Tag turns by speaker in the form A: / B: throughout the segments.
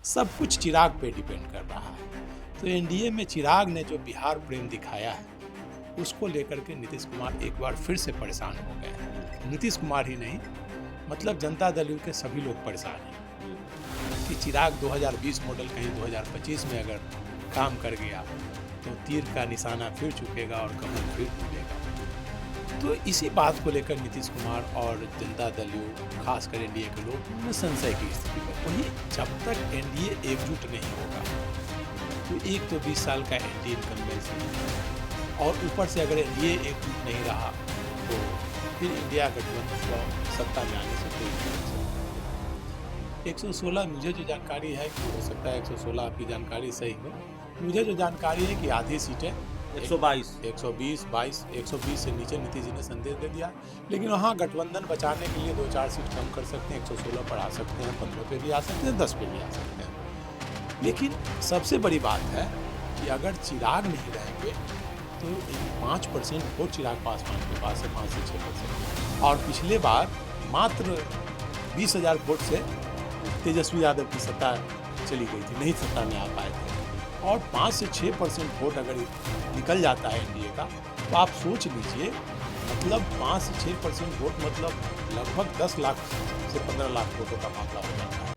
A: सब कुछ चिराग पे डिपेंड कर रहा है। तो एनडीए में चिराग ने जो बिहार प्रेम दिखाया है, उसको लेकर के नीतीश कुमार एक बार फिर से परेशान हो गए हैं। नीतीश कुमार ही नहीं, मतलब जनता दल यू के सभी लोग परेशान हैं कि चिराग 2020 मॉडल कहीं 2025 में अगर काम कर गया तो तीर का निशाना फिर चुकेगा और कमल फिर डूबेगा। तो इसी बात को लेकर नीतीश कुमार और जनता दल यू, खासकर एनडीए के लोग में संशय की स्थिति में। वहीं जब तक एनडीए एकजुट नहीं होगा तो एक तो 20 साल का एनडीए इनकम्बेंसी है, और ऊपर से अगर एनडीए एकजुट नहीं रहा तो फिर इंडिया गठबंधन को सत्ता में आने से कोई नहीं रोक सकता। 116 मुझे जो जानकारी है कि हो सकता है 116 आपकी जानकारी सही हो, मुझे जो जानकारी है कि आधी सीटें
B: 122
A: 120 से नीचे नीतीश जी ने संदेश दे दिया, लेकिन वहाँ गठबंधन बचाने के लिए 2-4 सीट कम कर सकते हैं, 116 पर आ सकते हैं, 15 पे भी आ सकते हैं, 10 पे भी आ सकते हैं। लेकिन सबसे बड़ी बात है कि अगर चिराग नहीं रहेंगे तो 5% वोट चिराग पासवान के पास है, 5 से 6%, और पिछले बार मात्र 20,000 वोट से तेजस्वी यादव की सत्ता चली गई थी, नहीं सत्ता में आ पाए थे। और 5 से 6% वोट अगर निकल जाता है एनडीए का, तो आप सोच लीजिए, मतलब 5 से 6% वोट मतलब लगभग 10 लाख से 15 लाख वोटों का मामला हो जाता है।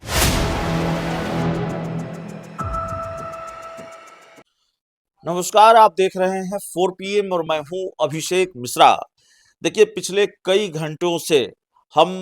B: नमस्कार, आप देख रहे हैं 4 PM और मैं हूं अभिषेक मिश्रा। देखिए, पिछले कई घंटों से हम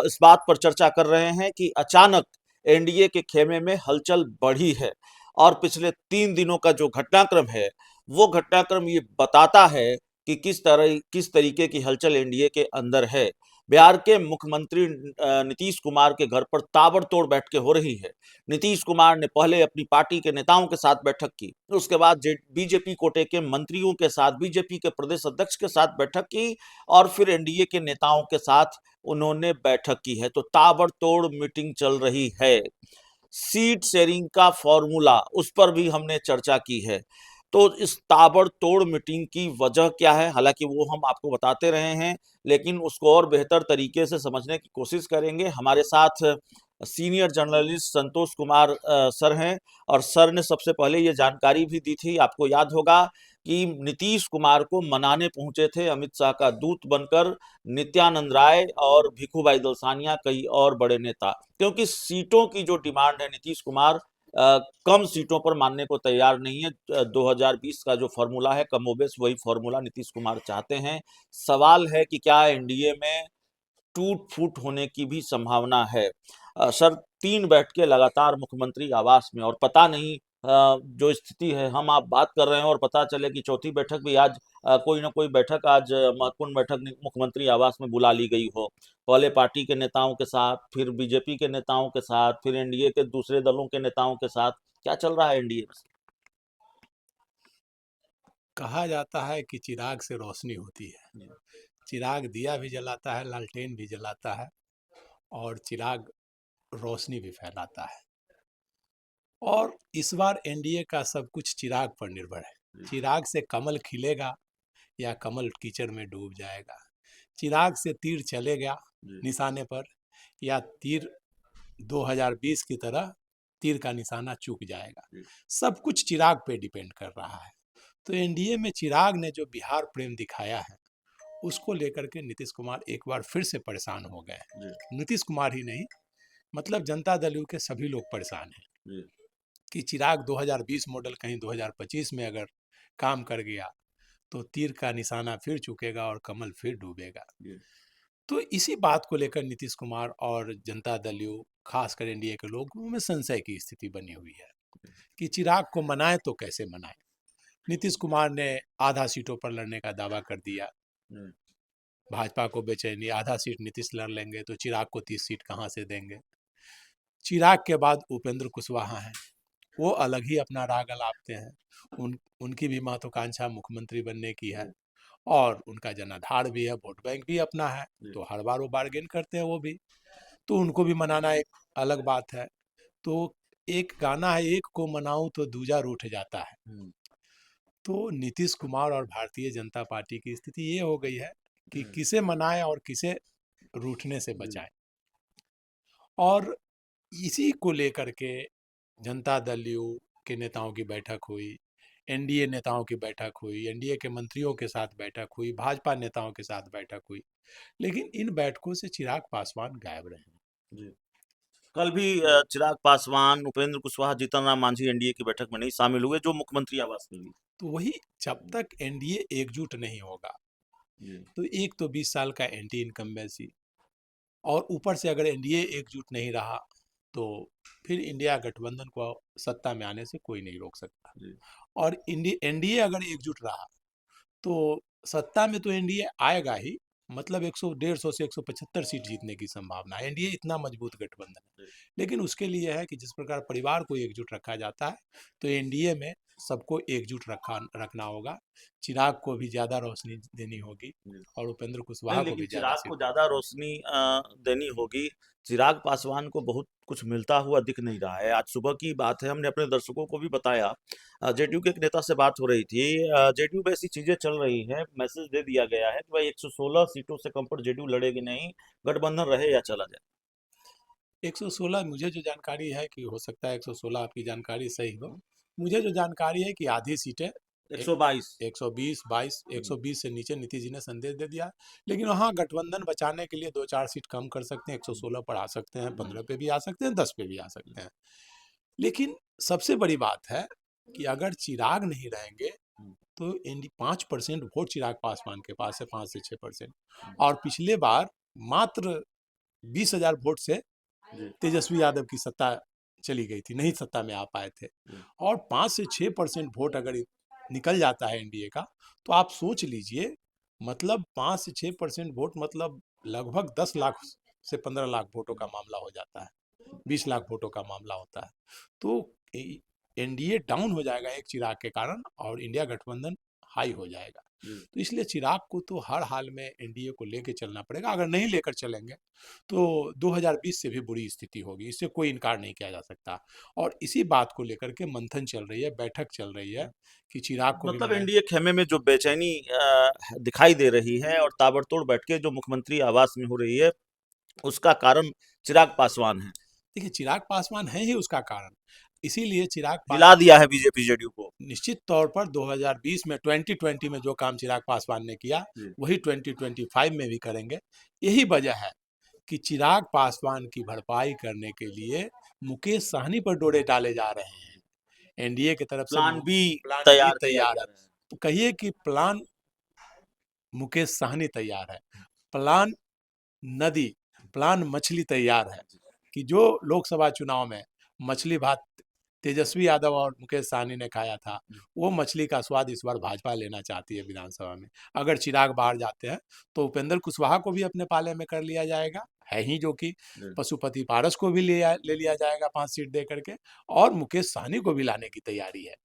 B: इस बात पर चर्चा कर रहे हैं कि अचानक एनडीए के खेमे में हलचल बढ़ी है, और पिछले 3 दिनों का जो घटनाक्रम है वो घटनाक्रम ये बताता है कि किस तरीके की हलचल एनडीए के अंदर है। बिहार के मुख्यमंत्री नीतीश कुमार के घर पर ताबड़तोड़ बैठकें हो रही है। नीतीश कुमार ने पहले अपनी पार्टी के नेताओं के साथ बैठक की, उसके बाद बीजेपी कोटे के मंत्रियों के साथ, बीजेपी के प्रदेश अध्यक्ष के साथ बैठक की, और फिर एनडीए के नेताओं के साथ उन्होंने बैठक की है। तो ताबड़तोड़ मीटिंग चल रही है। सीट शेयरिंग का फॉर्मूला, उस पर भी हमने चर्चा की है। तो इस ताबड़तोड़ मीटिंग की वजह क्या है, हालांकि वो हम आपको बताते रहे हैं, लेकिन उसको और बेहतर तरीके से समझने की कोशिश करेंगे। हमारे साथ senior journalist Santosh Kumar sir हैं, और सर ने सबसे पहले ये जानकारी भी दी थी, आपको याद होगा कि नीतीश कुमार को मनाने पहुंचे थे अमित शाह का दूत बनकर नित्यानंद राय और भिखुभाई दलसानिया, कई और बड़े नेता, क्योंकि सीटों की जो डिमांड है नीतीश कुमार कम सीटों पर मानने को तैयार नहीं है। 2020 का जो फॉर्मूला है कमोबेश वही फॉर्मूला नीतीश कुमार चाहते हैं। सवाल है कि क्या एनडीए में टूट फूट होने की भी संभावना है। सर, 3 बैठकें लगातार मुख्यमंत्री आवास में, और पता नहीं जो स्थिति है, हम आप बात कर रहे हैं और पता चले कि चौथी बैठक भी आज, कोई ना कोई बैठक आज, महत्वपूर्ण बैठक मुख्यमंत्री आवास में बुला ली गई हो। पहले पार्टी के नेताओं के साथ, फिर बीजेपी के नेताओं के साथ, फिर एनडीए के दूसरे दलों के नेताओं के साथ। क्या चल रहा है एनडीए में?
A: कहा जाता है कि चिराग से रोशनी होती है। चिराग दिया भी जलाता है, लालटेन भी जलाता है, और चिराग रोशनी भी फैलाता है। और इस बार एनडीए का सब कुछ चिराग पर निर्भर है। चिराग से कमल खिलेगा या कमल कीचड़ में डूब जाएगा। चिराग से तीर चलेगा निशाने पर, या तीर 2020 की तरह तीर का निशाना चूक जाएगा। सब कुछ चिराग पे डिपेंड कर रहा है। तो एनडीए में चिराग ने जो बिहार प्रेम दिखाया है, उसको लेकर के नीतीश कुमार एक बार फिर से परेशान हो गए। नीतीश कुमार ही नहीं, मतलब जनता दल यू के सभी लोग परेशान हैं कि चिराग 2020 मॉडल कहीं 2025 में अगर काम कर गया तो तीर का निशाना फिर चुकेगा और कमल फिर डूबेगा। तो इसी बात को लेकर नीतीश कुमार और जनता दल यू, खासकर एनडीए के लोगों में संशय की स्थिति बनी हुई है कि चिराग को मनाए तो कैसे मनाए। नीतीश कुमार ने आधा सीटों पर लड़ने का दावा कर दिया। भाजपा को बेचैनी, आधा सीट नीतीश लड़ लेंगे तो चिराग को 30 सीट कहाँ से देंगे। चिराग के बाद उपेंद्र कुशवाहा हैं, वो अलग ही अपना राग अलापते हैं। उनकी भी महत्वाकांक्षा मुख्यमंत्री बनने की है, और उनका जनाधार भी है, वोट बैंक भी अपना है, तो हर बार वो बार्गेन करते हैं वो भी। तो उनको भी मनाना एक अलग बात है। तो एक गाना है, एक को मनाऊं तो दूजा रूठ जाता है। तो नीतीश कुमार और भारतीय जनता पार्टी की स्थिति ये हो गई है कि किसे मनाए और किसे रूठने से बचाए। और इसी को लेकर के जनता दल यू के नेताओं की बैठक हुई, एनडीए नेताओं की बैठक हुई, एनडीए के मंत्रियों के साथ बैठक हुई, भाजपा नेताओं के साथ बैठक हुई, लेकिन इन बैठकों से चिराग पासवान गायब रहे।
B: जी। कल भी चिराग पासवान, उपेंद्र कुशवाहा, जीतन राम मांझी एनडीए की बैठक में नहीं शामिल हुए, जो मुख्यमंत्री आवास के लिए।
A: तो वही, जब तक एनडीए एकजुट नहीं होगा,
B: जी।
A: तो एक तो 20 साल का एंटी इनकम्बेंसी, और ऊपर से अगर एनडीए एकजुट नहीं रहा तो फिर इंडिया गठबंधन को सत्ता में आने से कोई नहीं रोक सकता।
B: जी।
A: और एनडीए अगर एकजुट रहा तो सत्ता में तो एनडीए आएगा ही, मतलब 100 150 से 175 सीट जीतने की संभावना है। एनडीए इतना मजबूत गठबंधन है, लेकिन उसके लिए है कि जिस प्रकार परिवार को एकजुट रखा जाता है, तो एनडीए में सबको एकजुट रखना होगा। चिराग को भी ज़्यादा रोशनी देनी होगी और उपेंद्र
B: नहीं,
A: कुशवाहा को
B: लेकिन
A: भी ज़्यादा
B: चिराग को
A: सीट।
B: ज्यादा रोशनी देनी होगी। चिराग पासवान को बहुत कुछ मिलता हुआ दिख नहीं रहा है। आज सुबह की बात है, हमने अपने दर्शकों को भी बताया, जेडीयू के एक नेता से बात हो रही थी। जेडीयू में ऐसी चीजें चल रही हैं, मैसेज दे दिया गया है कि भाई 116 सीटों से कम पर जेडीयू लड़ेगी नहीं, गठबंधन रहे या चला जाए।
A: 116, मुझे जो जानकारी है कि हो सकता है 116 आपकी जानकारी सही हो, मुझे जो जानकारी है कि आधी सीटें
B: 122।
A: 120 22 120 से नीचे नीतीश जी ने संदेश दे दिया, लेकिन वहाँ गठबंधन बचाने के लिए 2-4 सीट कम कर सकते हैं, 116 पर आ सकते हैं, 15 पे भी आ सकते हैं, 10 पे भी आ सकते हैं। लेकिन सबसे बड़ी बात है कि अगर चिराग नहीं रहेंगे तो 5% वोट चिराग पासवान के पास है, 5 से 6%। और पिछले बार मात्र 20,000 वोट से तेजस्वी यादव की सत्ता चली गई थी, नहीं सत्ता में आ पाए थे। और 5 से 6% वोट अगर निकल जाता है एनडीए का, तो आप सोच लीजिए, मतलब 5 से 6% वोट, मतलब लगभग 10 लाख से 15 लाख वोटों का मामला हो जाता है, 20 लाख वोटों का मामला होता है। तो एनडीए डाउन हो जाएगा एक चिराग के कारण, और इंडिया गठबंधन हाई हो जाएगा। तो इसलिए चिराग को तो हर हाल में एनडीए को लेकर चलना पड़ेगा। अगर नहीं लेकर चलेंगे तो 2020 से भी बुरी स्थिति होगी, इससे कोई इनकार नहीं किया जा सकता। और इसी बात को लेकर के मंथन चल रही है, बैठक चल रही है कि चिराग को भी
B: मतलब
A: मनाया।
B: एनडीए खेमे में जो बेचैनी दिखाई दे रही है और ताबड़तोड़ बैठकें जो मुख्यमंत्री आवास में हो रही है, उसका कारण चिराग पासवान है।
A: देखिए, चिराग पासवान है ही उसका कारण, इसीलिए चिराग
B: हिला
A: पासवान
B: दिया है बीजेपी जेडीयू को।
A: निश्चित तौर पर 2020 में 2020 में जो काम चिराग पासवान ने किया, वही 2025 में भी करेंगे। यही वजह है कि चिराग पासवान की भरपाई करने के लिए मुकेश सहनी पर डोरे डाले जा रहे हैं। एनडीए की तरफ से
B: प्लान बी
A: प्लान बी
B: तैयार किया
A: तैयार
B: जा
A: है।
B: रहा है।
A: तो कहिए कि प्लान मुकेश सहनी तैयार है, प्लान नदी, प्लान मछली तैयार है, कि जो लोकसभा चुनाव में मछली भात तेजस्वी यादव और मुकेश सहनी ने खाया था, वो मछली का स्वाद इस बार भाजपा लेना चाहती है विधानसभा में। अगर चिराग बाहर जाते हैं तो उपेंद्र कुशवाहा को भी अपने पाले में कर लिया जाएगा, है ही, जो कि पशुपति पारस को भी ले लिया जाएगा 5 सीट दे करके, और मुकेश सहनी को भी लाने की तैयारी है।